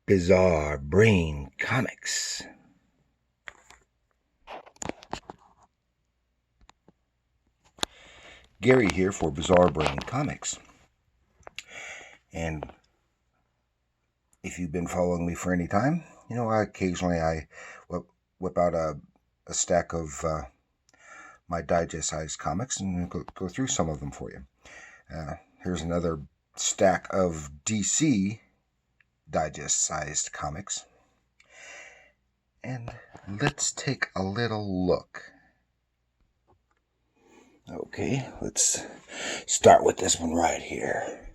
Bizarre Brain Comics. Gary here for Bizarre Brain Comics. And if you've been following me for any time, you know, occasionally I whip out a stack of my digest-sized comics and go through some of them for you. Here's another stack of DC digest-sized comics. And let's take a little look. Okay, let's start with this one right here.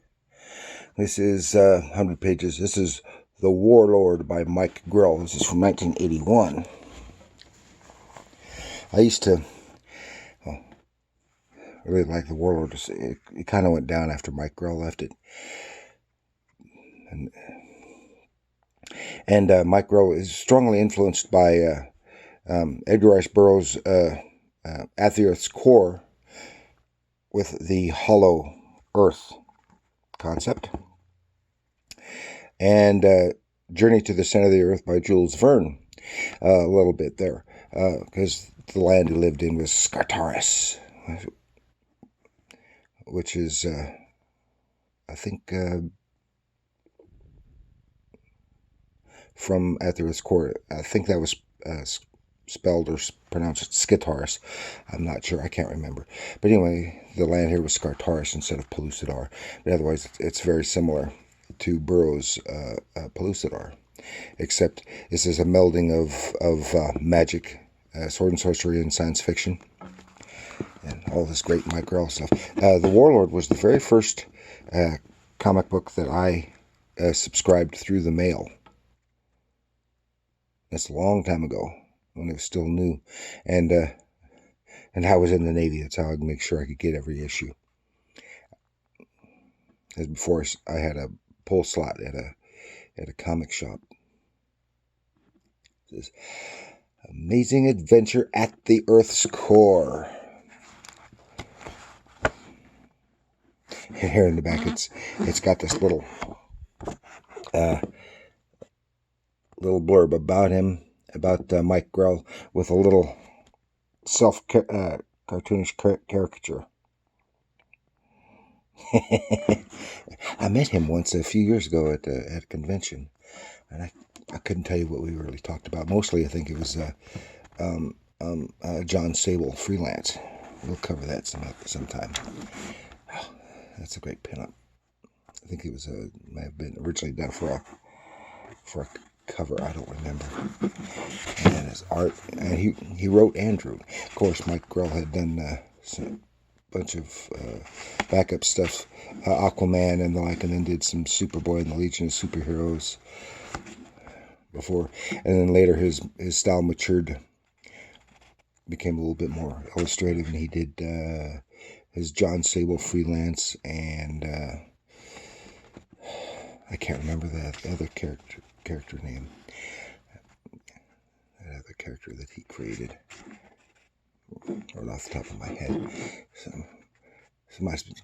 This is 100 pages. This is The Warlord by Mike Grell. This is from 1981. I used to really like The Warlord. It kind of went down after Mike Grell left it. And Mike Grell is strongly influenced by Edgar Rice Burroughs' At the Earth's Core with the Hollow Earth concept. And Journey to the Center of the Earth by Jules Verne. A little bit there. Because the land he lived in was Scartaris. Which is, I think, from At the Earth's Core. I think that was spelled or pronounced Skitaris. I'm not sure. I can't remember. But anyway, the land here was Scartaris instead of Pellucidar. But otherwise, it's very similar to Burroughs' Pellucidar. Except this is a melding of magic, sword and sorcery, and science fiction. And all this great Mike Grell stuff. The Warlord was the very first comic book that I subscribed through the mail. That's a long time ago, when it was still new. And I was in the Navy. That's how I'd make sure I could get every issue. As before, I had a pull slot at a comic shop. This Amazing Adventure at the Earth's Core. And here in the back, it's got this little blurb about him, about Mike Grell, with a little cartoonish caricature. I met him once a few years ago at a convention, and I couldn't tell you what we really talked about. Mostly, I think it was John Sable, Freelance. We'll cover that sometime. Oh, that's a great pinup. I think it was might have been originally done for a cover. I don't remember. And his art, and he wrote Andrew. Of course, Mike Grell had done some bunch of backup stuff, Aquaman and the like, and then did some Superboy and the Legion of Superheroes before, and then later his style matured, became a little bit more illustrative, and he did his John Sable Freelance, and I can't remember that other character name, that other character that he created, right off the top of my head. Some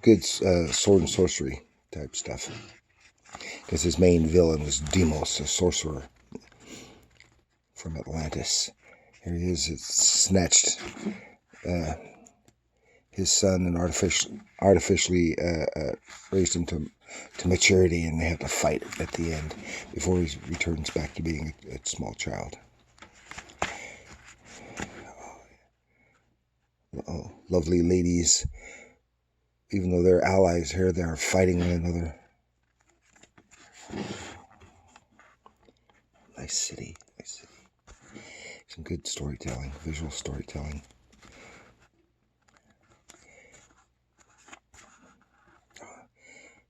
good sword and sorcery type stuff, because his main villain was Deimos, a sorcerer from Atlantis. Here he is. It's snatched his son and artificially raised him to maturity, and they have to fight at the end before he returns back to being a small child. Oh, lovely ladies. Even though they're allies here, they are fighting one another. Nice city. Some good storytelling, visual storytelling.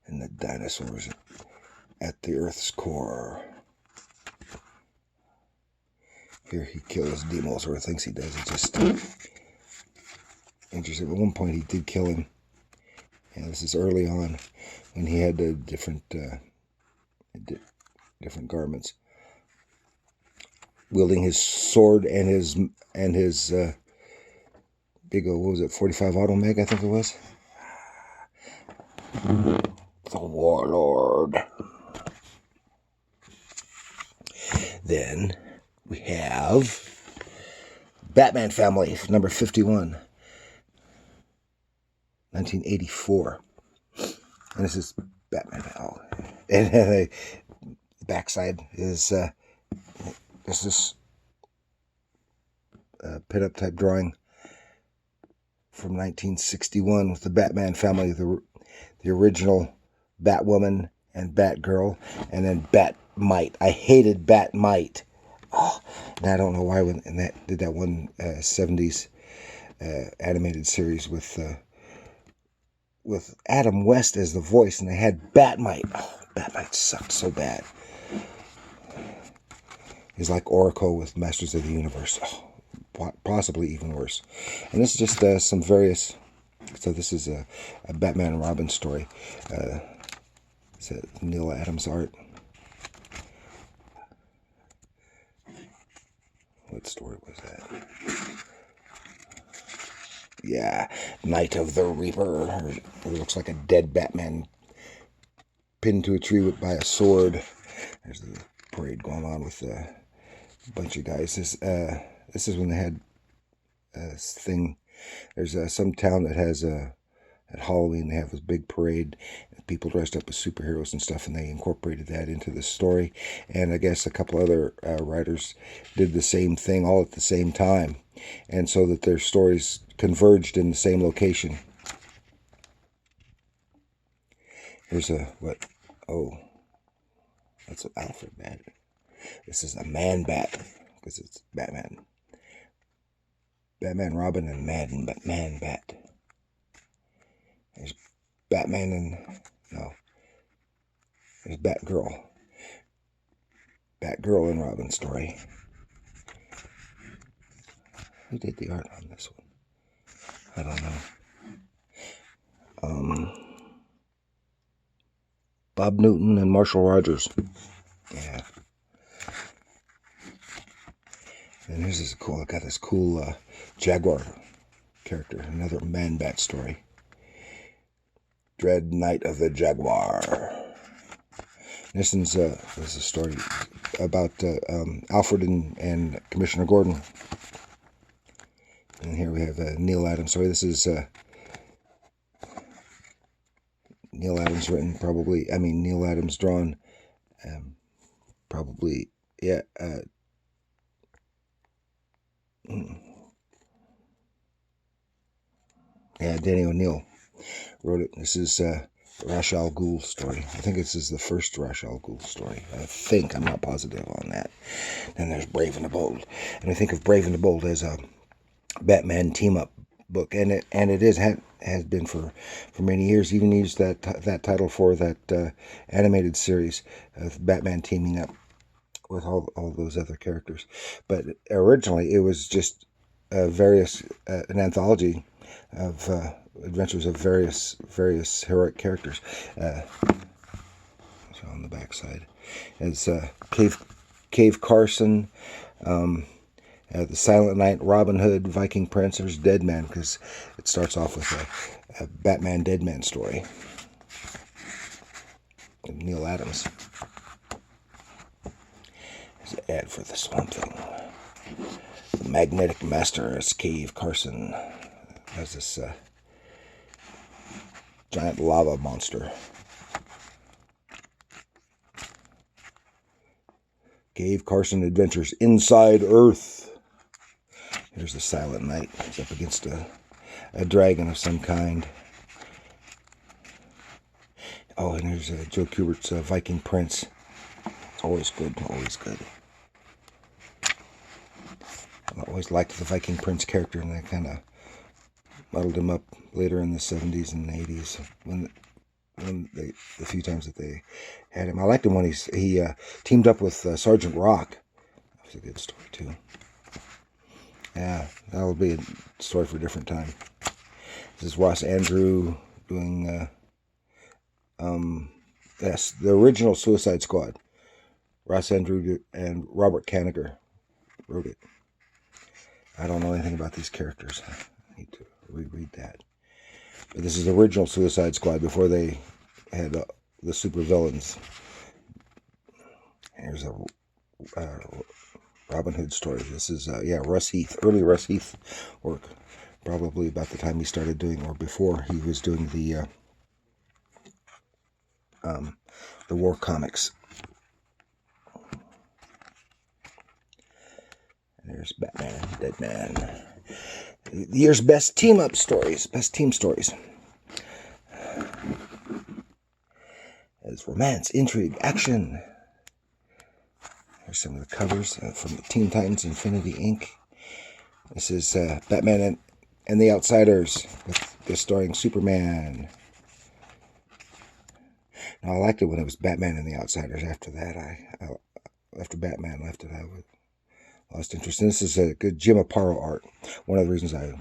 And the dinosaurs at the Earth's core. Here he kills Deimos, or thinks he does. It's just interesting. At one point he did kill him. And this is early on, when he had different garments, wielding his sword and his big old, what was it, 45 Auto Mag, I think it was. The Warlord. Then we have Batman Family, number 51, 1984. And this is Batman. Oh. And the backside is this pinup type drawing from 1961 with the Batman Family, the original Batwoman and Batgirl, and then Batmite. I hated Batmite. Oh, and I don't know why when and that did that one 70s animated series with Adam West as the voice, and they had Batmite. Oh, Batmite sucked so bad. He's like Oracle with Masters of the Universe. Oh, possibly even worse. And this is just some various. So this is a Batman and Robin story. It's Neil Adams art. What story was that? Yeah, Night of the Reaper. It looks like a dead Batman pinned to a tree by a sword. There's the parade going on with a bunch of guys. This is when they had this thing. There's some town that has at Halloween they have this big parade. People dressed up as superheroes and stuff, and they incorporated that into the story. And I guess a couple other writers did the same thing all at the same time, and so that their stories converged in the same location. Here's a what? Oh, that's an Alfred Bat. This is a man bat because it's Batman. Batman, Robin, and Man Bat. There's Batman and no. There's Batgirl. Batgirl and Robin story. Who did the art on this one? I don't know. Bob Newton and Marshall Rogers. Yeah. And here's this cool. I got this cool Jaguar character. Another Man Bat story. Dread Night of the Jaguar. This is a story about Alfred and Commissioner Gordon. And here we have Neil Adams. Sorry, this is Neil Adams written, probably. I mean, Neil Adams drawn. Probably, yeah. Yeah, Danny O'Neill wrote it. This is Ra's al Ghul story. I think this is the first Ra's al Ghul story. I think. I'm not positive on that. Then there's Brave and the Bold. And I think of Brave and the Bold as a Batman team-up book. And it has been for many years. Even used that title for that animated series of Batman teaming up with all those other characters. But originally it was just an anthology of adventures of various heroic characters. So on the back side, it's Cave Carson, the Silent Knight, Robin Hood, Viking Prince. There's Dead Man because it starts off with a Batman Dead Man story. Neil Adams. There's an ad for the Swan thing. The Magnetic Master is Cave Carson. Has this giant lava monster. Cave Carson Adventures Inside Earth. Here's the Silent Knight. He's up against a dragon of some kind. Oh, and here's Joe Kubert's Viking Prince. It's always good, always good. I always liked the Viking Prince character, and I kind of muddled him up later in the 70s and 80s when the few times that they had him. I liked him when he teamed up with Sergeant Rock. That was a good story too. Yeah, that'll be a story for a different time. This is Ross Andru doing yes, the original Suicide Squad. Ross Andru and Robert Kanigher wrote it. I don't know anything about these characters. I need to reread that. But this is the original Suicide Squad before they had the super villains. Here's a Robin Hood story. This is, Russ Heath, early Russ Heath work. Probably about the time he started doing, or before he was doing the war comics. And there's Batman, Dead Man. The year's best team-up stories, best team stories. There's romance, intrigue, action. Here's some of the covers from the Teen Titans Infinity Inc. This is Batman and the Outsiders, with this starring Superman. Now, I liked it when it was Batman and the Outsiders. After that, after Batman left it, I lost interest. And this is a good Jim Aparo art. One of the reasons I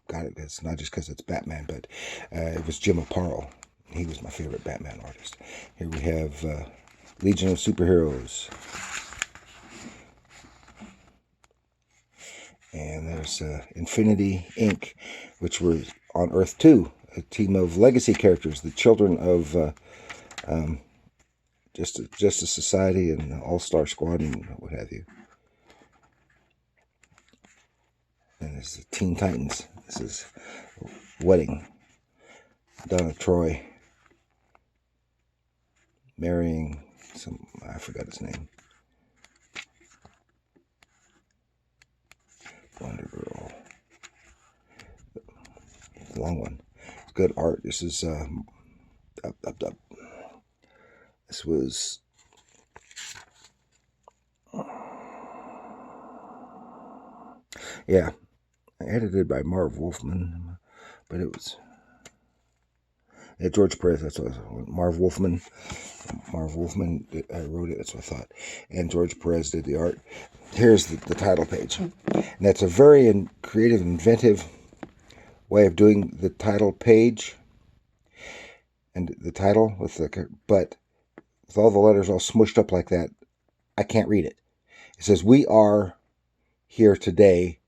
got it is not just because it's Batman, but it was Jim Aparo. He was my favorite Batman artist. Here we have Legion of Superheroes. And there's Infinity Inc., which was on Earth 2, a team of legacy characters, the children of Justice Society and All-Star Squad and what have you. And there's the Teen Titans. This is Wedding. Donna Troy marrying I forgot his name. Wonder Girl. Long one. It's good art. This is up. This was edited by Marv Wolfman, but it was George Perez. That's what it was. Marv Wolfman wrote it. That's what I thought. And George Perez did the art. Here's the title page. And that's a very creative, inventive way of doing the title page. And the title but with all the letters all smushed up like that, I can't read it. It says, "We are here today."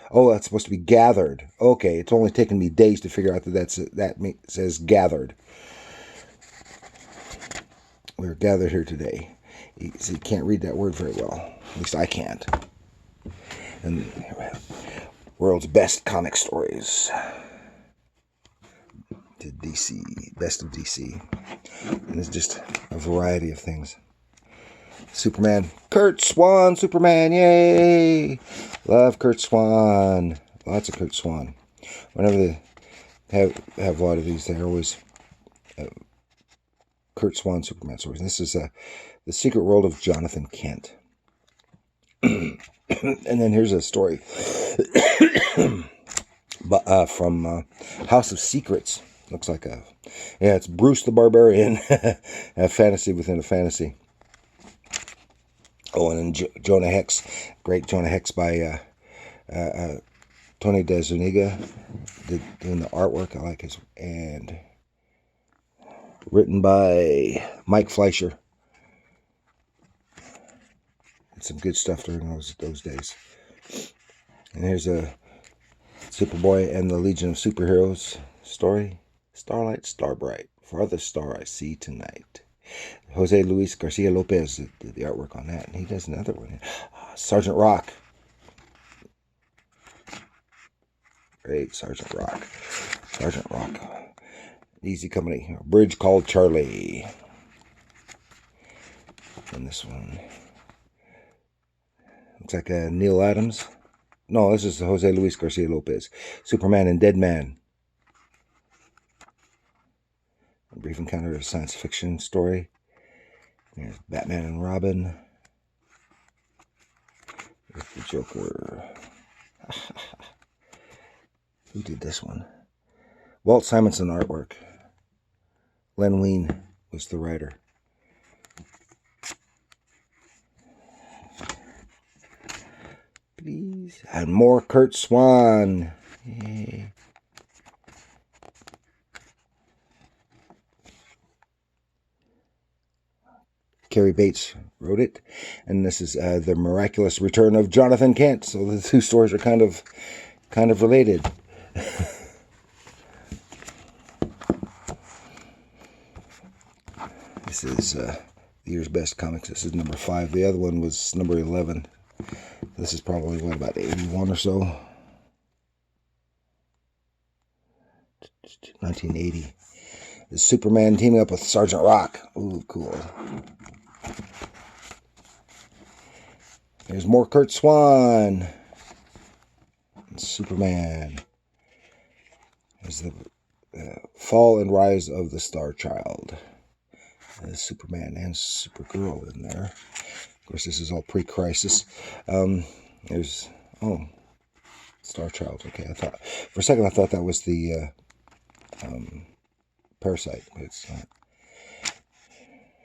Oh, that's supposed to be gathered. Okay, it's only taken me days to figure out that says gathered. We're gathered here today. You can't read that word very well. At least I can't. And world's best comic stories. To DC, best of DC. And it's just a variety of things. Superman, Curt Swan, Superman, yay! Love Curt Swan. Lots of Curt Swan. Whenever they have a lot of these, they're always Curt Swan Superman stories. And this is The Secret World of Jonathan Kent. And then here's a story from House of Secrets. Looks like it's Bruce the Barbarian. A fantasy within a fantasy. Oh, and then Jonah Hex. Great Jonah Hex by Tony DeZuniga. Doing the artwork. I like his. And written by Mike Fleischer. Some good stuff during those days. And here's a Superboy and the Legion of Superheroes story. Starlight, Starbright, farthest star I see tonight. Jose Luis Garcia Lopez did the artwork on that, and he does another one. Sergeant Rock. Great, Sergeant Rock. Sergeant Rock. Easy Company. A Bridge Called Charlie. And this one looks like Neil Adams. No, this is Jose Luis Garcia Lopez. Superman and Dead Man. A brief encounter of a science fiction story. There's Batman and Robin. With the Joker. Who did this one? Walt Simonson artwork. Len Wein was the writer. Please. And more Curt Swan. Yay. Carrie Bates wrote it. And this is The Miraculous Return of Jonathan Kent. So the two stories are kind of related. This is the year's best comics. This is number 5. The other one was number 11. This is probably, what, about 81 or so? 1980. The Superman teaming up with Sergeant Rock. Ooh, cool. There's more Curt Swan. And Superman. There's the fall and rise of the Star Child. There's Superman and Supergirl in there. Of course, this is all pre-crisis. There's, Star Child. Okay, for a second I thought that was the Parasite, but it's not.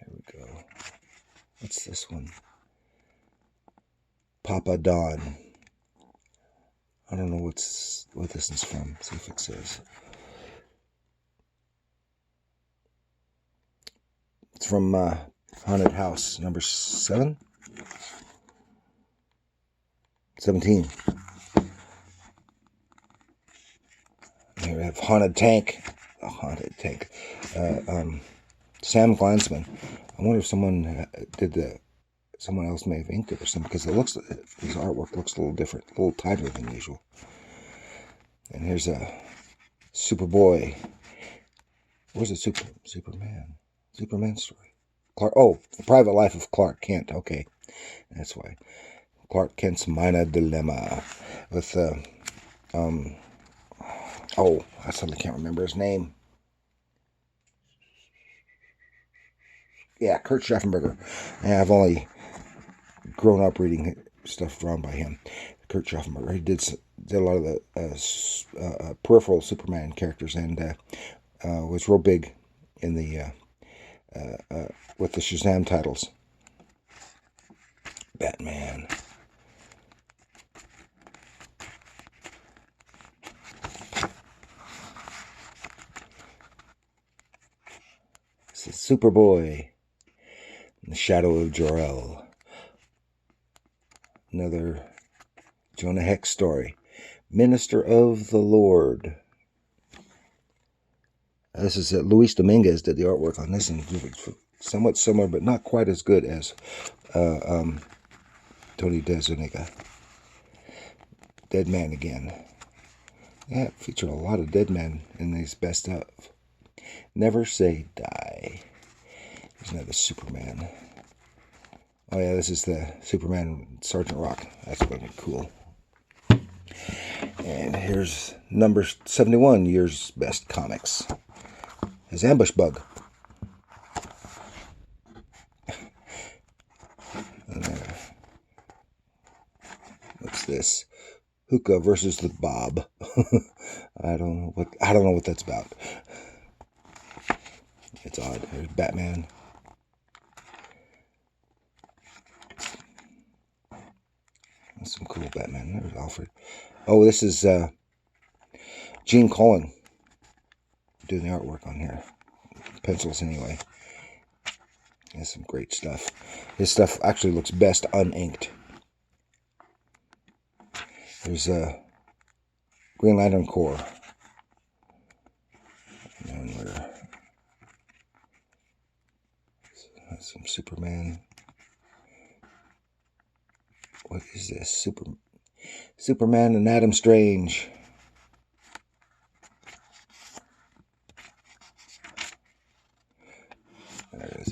Here we go. What's this one? Papa Don. I don't know what this is from. See if it says. It's from Haunted House, number 7? 17. Here we have Haunted Tank. A Haunted Tank. Sam Glansman. I wonder if someone someone else may have inked it or something, because his artwork looks a little different, a little tighter than usual. And here's a Superboy. Where's the Superman? Superman story. The Private Life of Clark Kent. Okay, that's why. Clark Kent's Minor Dilemma with I suddenly can't remember his name. Yeah, Curt Schaffenberger. Yeah, I've only grown up reading stuff drawn by him. Curt Schaffenberger. He did a lot of the peripheral Superman characters, and was real big in the with the Shazam titles. Batman. This is Superboy. In the Shadow of Jor-El. Another Jonah Hex story. Minister of the Lord. This is Luis Dominguez did the artwork on this, and somewhat similar, but not quite as good as Tony DeZuniga. Dead Man Again. Yeah, it featured a lot of dead men in these best of. Never Say Die. There's another Superman. Oh yeah, this is the Superman Sergeant Rock. That's going to be cool. And here's number 71, year's best comics. There's Ambush Bug. What's this? Hookah versus the Bob. I don't know what that's about. It's odd. There's Batman. That's some cool Batman. There's Alfred. Oh, this is Gene Colan doing the artwork on here. Pencils, anyway. That's some great stuff. His stuff actually looks best uninked. There's Green Lantern Corps. And that's some Superman. What is this? Superman and Adam Strange.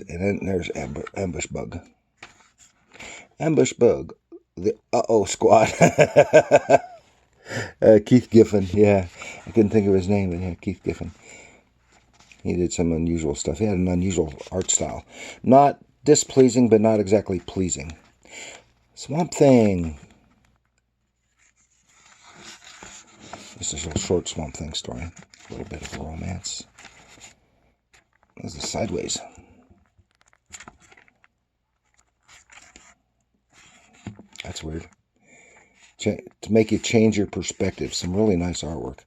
And then there's Ambush Bug. Ambush Bug. The Squad. Keith Giffen. Yeah, I couldn't think of his name, but yeah, Keith Giffen. He did some unusual stuff. He had an unusual art style. Not displeasing, but not exactly pleasing. Swamp Thing. This is a short Swamp Thing story. A little bit of a romance. This is Sideways. That's weird. To make you change your perspective. Some really nice artwork.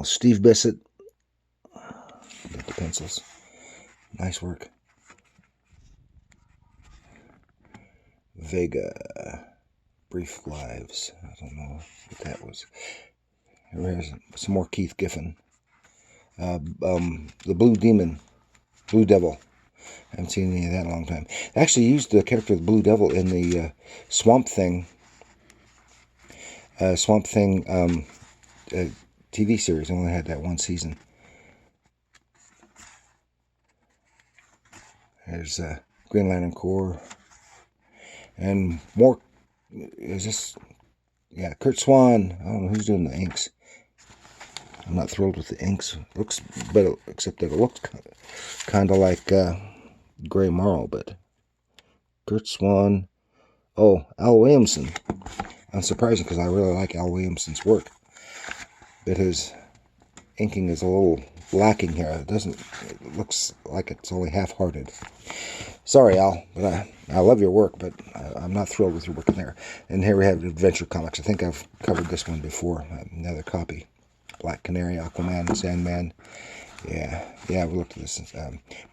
Steve Bissett. Got the pencils. Nice work. Vega. Brief Lives. I don't know what that was. Here's some more Keith Giffen. The Blue Demon, Blue Devil. I haven't seen any of that in a long time. They actually used the character of the Blue Devil in the Swamp Thing TV series. I only had that one season. There's Green Lantern Corps. And more. Is this... Yeah, Curt Swan. I don't know who's doing the inks. I'm not thrilled with the inks. Looks better, except that it looks kind of like Gray Marl, but Curt Swan. Oh, Al Williamson. Unsurprising, because I really like Al Williamson's work. But his inking is a little lacking here. It looks like it's only half-hearted. Sorry, Al, but I love your work, but I'm not thrilled with your work in there. And here we have Adventure Comics. I think I've covered this one before. Another copy. Black Canary, Aquaman, Sandman. Yeah, we looked at this.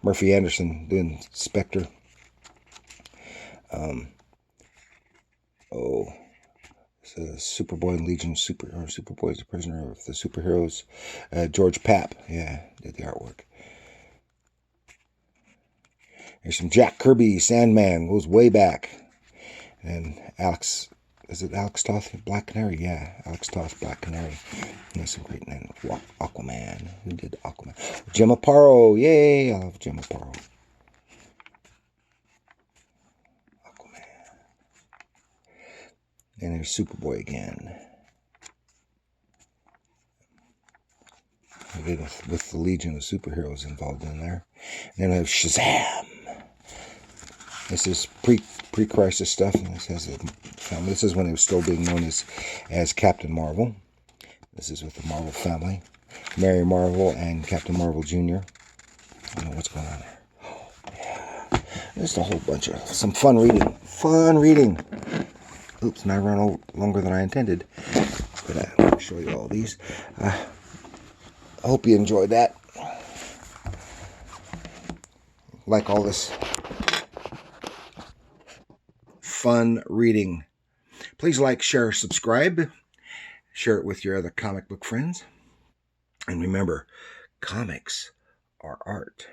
Murphy Anderson doing Spectre. Superboy and Legion, Superboy is a prisoner of the superheroes. George Papp, did the artwork. There's some Jack Kirby, Sandman, goes way back. And Alex, is it Alex Toth, Black Canary? Yeah, Alex Toth, Black Canary. There's some great names. Aquaman, who did Aquaman? Jim Aparo, yay, I love Jim Aparo. And there's Superboy again. With the Legion of Superheroes involved in there. And then I have Shazam. This is pre-crisis stuff. And this is when he was still being known as Captain Marvel. This is with the Marvel family. Mary Marvel and Captain Marvel Jr. I don't know what's going on there. Oh, yeah. There's a whole bunch of some fun reading. Oops, and I ran longer than I intended. But I'll show you all these. I hope you enjoyed that. Like all this fun reading. Please like, share, subscribe. Share it with your other comic book friends. And remember, comics are art.